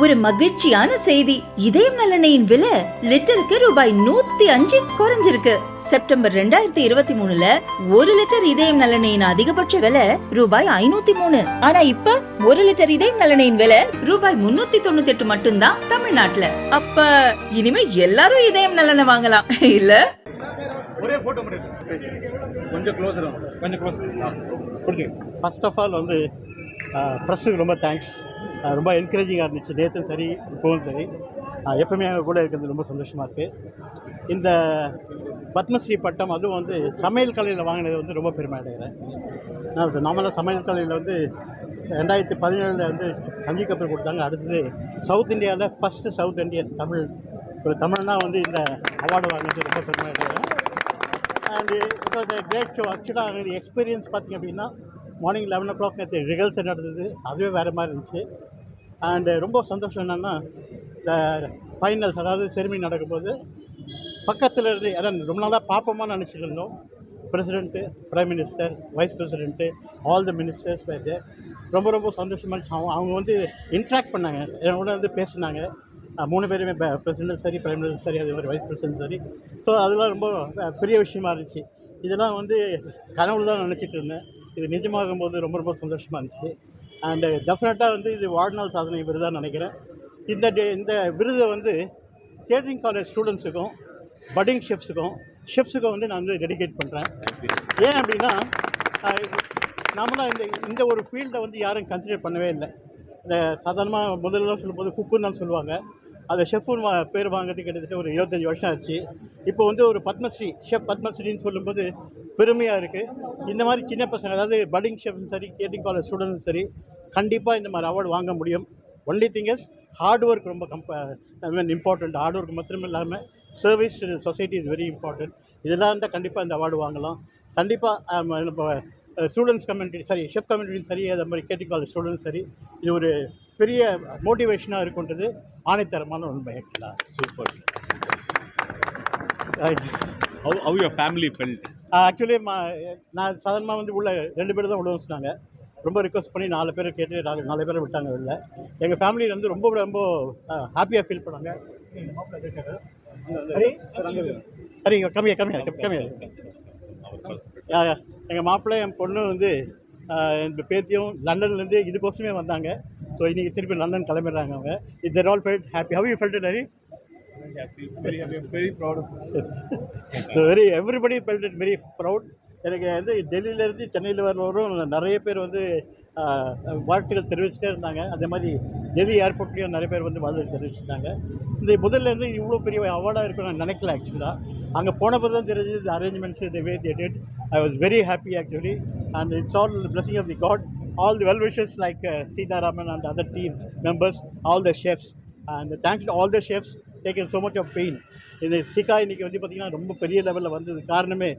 ஒரு மகிழ்ச்சியான செய்தி. இதயம் நல்லெண்ணெயின் விலை லிட்டருக்கு ரூபாய் 105 குறைஞ்சிருக்கு. செப்டம்பர் 2023ல 1 லிட்டர் இதயம் நல்லெண்ணெயின் அதிகபட்ச விலை ரூபாய் 503. ஆனா இப்ப 1 லிட்டர் இதயம் நல்லெண்ணெயின் விலை ரூபாய் 398 மட்டும்தான் தமிழ்நாட்டுல. அப்ப இனிமே எல்லாரும் இதயம் நல்லெண்ணெய் வாங்கலாம் இல்ல? ஒரே போட்டோ கொஞ்சம் க்ளோஸர் ஃபர்ஸ்ட் ஆஃப் ஆல் வந்து ப்ரெஸ்ஸுக்கு ரொம்ப தேங்க்ஸ். ரொம்ப என்கரேஜிங்காக இருந்துச்சு. நேற்றும் சரி இப்போவும் சரி எப்பவுமே எங்கள் கூட இருக்கிறது ரொம்ப சந்தோஷமாக இருக்குது. இந்த பத்மஸ்ரீ பட்டம் அதுவும் வந்து சமையல் கலையில் வாங்கினது வந்து ரொம்ப பெருமை அடைகிறேன். நான் நார்மலாக சமையல் கலையில் வந்து 2017 வந்து சஞ்சீவ் கபூர் கொடுத்தாங்க. அடுத்தது சவுத் இந்தியாவில் ஃபஸ்ட்டு சவுத் இந்தியன் ஒரு தமிழ்னா வந்து இந்த அவார்டு வாங்கினது ரொம்ப பெருமை அடைகிறேன். And it was a great show. ஆக்சுவலாக எக்ஸ்பீரியன்ஸ் பார்த்திங்க அப்படின்னா மார்னிங் 11 o'clock நேற்று ரிஹர்சல் நடந்தது. அதுவே வேறு மாதிரி இருந்துச்சு. அண்டு ரொம்ப சந்தோஷம் என்னென்னா இந்த ஃபைனல்ஸ் அதாவது செரிமனி நடக்கும்போது பக்கத்தில் இருந்து அதான் ரொம்ப நாளாக பார்ப்போமான்னு நினச்சிட்டு இருந்தோம். President, prime minister, vice president, all the ministers வந்து ரொம்ப ரொம்ப சந்தோஷமாக இருந்துச்சு. அவங்க வந்து இன்ட்ராக்ட் பண்ணாங்க, என்னோட வந்து பேசினாங்க. 3 பேருமே பிரசிடெண்ட் சரி, பிரைம் மினிஸ்டர் சரி, அதே மாதிரி வைஸ் பிரசிடெண்ட் சரி. ஸோ அதெல்லாம் ரொம்ப பெரிய விஷயமா இருந்துச்சு. இதெல்லாம் வந்து கனவுல தான் நினச்சிட்டு இருந்தேன். இது நிஜமாகும் போது ரொம்ப ரொம்ப சந்தோஷமாக இருந்துச்சு. அண்டு டெஃபினட்டாக வந்து இது வாழ்நாள் சாதனை விருதாக நினைக்கிறேன். இந்த விருதை வந்து கேட்ரிங் காலேஜ் ஸ்டூடெண்ட்ஸுக்கும் பட்டிங் ஷெஃப்ஸுக்கும் வந்து நான் வந்து டெடிகேட் பண்ணுறேன். ஏன் அப்படின்னா நம்மளாம் இந்த ஒரு ஃபீல்டை வந்து யாரும் கன்சிடர் பண்ணவே இல்லை. இந்த சாதாரணமாக முதல்ல சொல்லும்போது குக்குன்னு தான் சொல்லுவாங்க. அந்த ஷெஃப்னு பேர் வாங்கிறதுக்கு கிட்டத்தட்ட ஒரு 25 வருஷம் ஆச்சு. இப்போ வந்து ஒரு பத்மஸ்ரீ ஷெஃப் பத்மஸ்ரீன்னு சொல்லும்போது பெருமையாக இருக்குது. இந்த மாதிரி சின்ன பசங்க அதாவது பட்டிங் ஷெஃப்ஸும் சரி, கேட்ரிங் காலேஜ் ஸ்டூடெண்ட்ஸும் சரி கண்டிப்பாக இந்த மாதிரி அவார்டு வாங்க முடியும். Only thing is hard work ரொம்ப இம்பார்ட்டண்ட். ஹார்ட் ஒர்க் மாத்திரம் இல்லாமல் service society is very important. இதெல்லாம் இருந்தால் கண்டிப்பாக இந்த அவார்டு வாங்கலாம். கண்டிப்பாக நம்ம ஸ்டூடெண்ட்ஸ் கம்யூனிட்டி சரி, ஷெஃப் கம்யூனிட்டியும் சரி, அதே மாதிரி கேட்ரிங் காலேஜ் ஸ்டூடெண்ட்ஸ் சரி, இது ஒரு பெரிய மோட்டிவேஷனாக இருக்குன்றது ஆணைத்தரமான உண்மை. Super. How your family felt? Actually நான் சாதாரணமாக வந்து உள்ள 2 பேர் தான் விடுவோம் சொன்னாங்க. ரொம்ப ரிக்வஸ்ட் பண்ணி 4 பேரை கேட்டு 4 பேரை விட்டாங்க வெளில. எங்கள் ஃபேமிலி வந்து ரொம்ப ரொம்ப ஹாப்பியாக ஃபீல் பண்ணாங்க. சரி கம்மியாக எங்கள் மாப்பிள்ளை என் பொண்ணு வந்து எங்கள் பேத்தியும் லண்டன்லேருந்து இதுக்கோசமே வந்தாங்க. ஸோ இன்றைக்கி திருப்பி லண்டன் கிளம்பிடுறாங்க அவங்க. It there all felt happy. How you felt it? Very happy, very proud of it. So everybody felt it very proud. எனக்கு வந்து டெல்லியிலேருந்து சென்னையில் வரவரும் நிறைய பேர் வந்து வாழ்த்துக்கள் தெரிவிச்சுட்டே இருந்தாங்க. அதே மாதிரி டெல்லி ஏர்போர்ட்லேயும் நிறைய பேர் வந்து வாழ்த்து தெரிவிச்சுட்டாங்க. இந்த முதல்லேருந்து இவ்வளோ பெரிய அவார்டாக இருக்குன்னு நான் நினைக்கல. ஆக்சுவலாக அங்கே போன பிறகு தான் தெரிஞ்சு இந்த arrangements the way they did. I was very happy actually. And it's all blessing of the God. All the well-wishers like Sita Raman and other team members, all the chefs, and thanks to all the chefs taken so much of pain. இந்த சிக்கா இன்றைக்கி வந்து பார்த்திங்கன்னா ரொம்ப பெரிய லெவலில் வந்தது காரணமே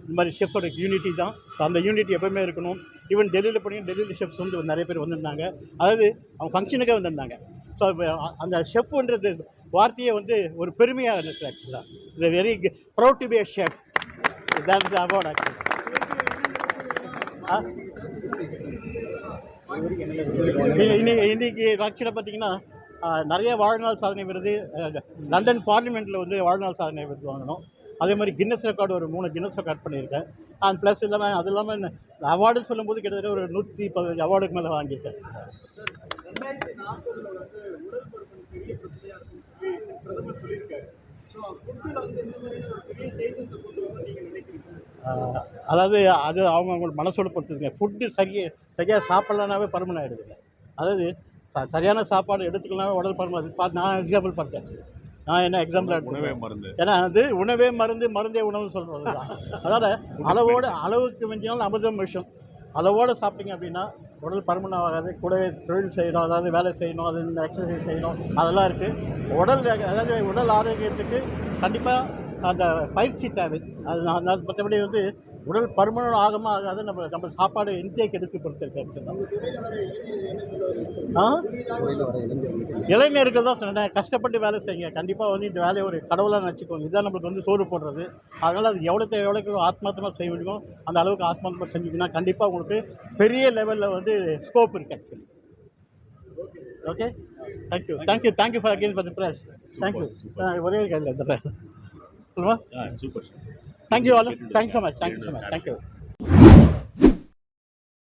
இந்த மாதிரி ஷெஃபோட யூனிட்டி தான். அந்த யூனிட்டி எப்போவுமே இருக்கணும். ஈவன் டெல்லியில் போனீங்கன்னா டெல்லியில் ஷெஃப்ஸ் வந்து நிறைய பேர் வந்திருந்தாங்க. அதாவது அவங்க ஃபங்க்ஷனுக்கே வந்திருந்தாங்க. ஸோ அந்த ஷெஃப்ன்றது வார்த்தையை வந்து ஒரு பெருமையாக இருக்குது. ஆக்சுவலாக இது very proud to be a chef. That's the award actually. இன்னைக்கு ஆக்சுவலாக பார்த்தீங்கன்னா நிறைய வாழ்நாள் சாதனை விருது லண்டன் பார்லிமெண்ட்டில் வந்து வாழ்நாள் சாதனை விருது வாங்கணும். அதே மாதிரி கின்னஸ் ரெக்கார்டு ஒரு 3 கின்னஸ் ரெக்கார்ட் பண்ணியிருக்கேன். அண்ட் ப்ளஸ் இல்லாமல் அது இல்லாமல் அவார்டுன்னு சொல்லும்போது கிட்டத்தட்ட ஒரு 115 அவார்டுக்கு மேலே வாங்கியிருக்கேன். அதாவது அது அவங்களோட மனசோடு பொறுத்துதுங்க. ஃபுட்டு சரியாக சாப்பிட்லனாவே பருமன் ஆகிடுதுங்க. அதாவது சரியான சாப்பாடு எடுத்துக்கலாமே உடல் பருமன். நான் எக்ஸாம்பிள் பார்த்தேன். நான் என்ன எக்ஸாம்பிள் உணவே மருந்து. ஏன்னா அது உணவே மருந்தே உணவுன்னு சொல்கிறது தான். அதனால் அளவுக்கு மிஞ்சினாலும் அமிர்தம் விஷம். அளவோடு சாப்பிட்டீங்க அப்படின்னா உடல் பருமன் ஆகாது. கூடவே தொழில் செய்யணும், அதாவது வேலை செய்யணும், அது எக்ஸசைஸ் செய்யணும், அதெல்லாம் இருக்குது. உடல் ஆரோக்கியத்துக்கு கண்டிப்பாக அந்த பயிற்சி தேவை. அது நான் மற்றபடி வந்து உடல் பருமன் ஆகாது. நம்ம சாப்பாடு இன்டேக் எடுத்து பொறுத்திருக்கேன். இளைஞர்கள் தான் சொன்னேன், கஷ்டப்பட்டு வேலை செய்யுங்க. கண்டிப்பாக வந்து இந்த வேலையை ஒரு கடவுளாக நினச்சிக்கோங்க. இதுதான் நம்மளுக்கு வந்து சோறு போடுறது. அதனால் அது எவ்வளோக்கு ஆத்மார்த்தமாக செய்ய முடியுமோ அந்த அளவுக்கு ஆத்மார்த்தமாக செஞ்சிங்கன்னா கண்டிப்பாக உங்களுக்கு பெரிய லெவலில் வந்து ஸ்கோப் இருக்குது. Actually okay thank you for again for the press thank you ஒரே ஒரு கையில் வந்துடுறேன் சொல்லுவா super. Thank you all thank you so much thank you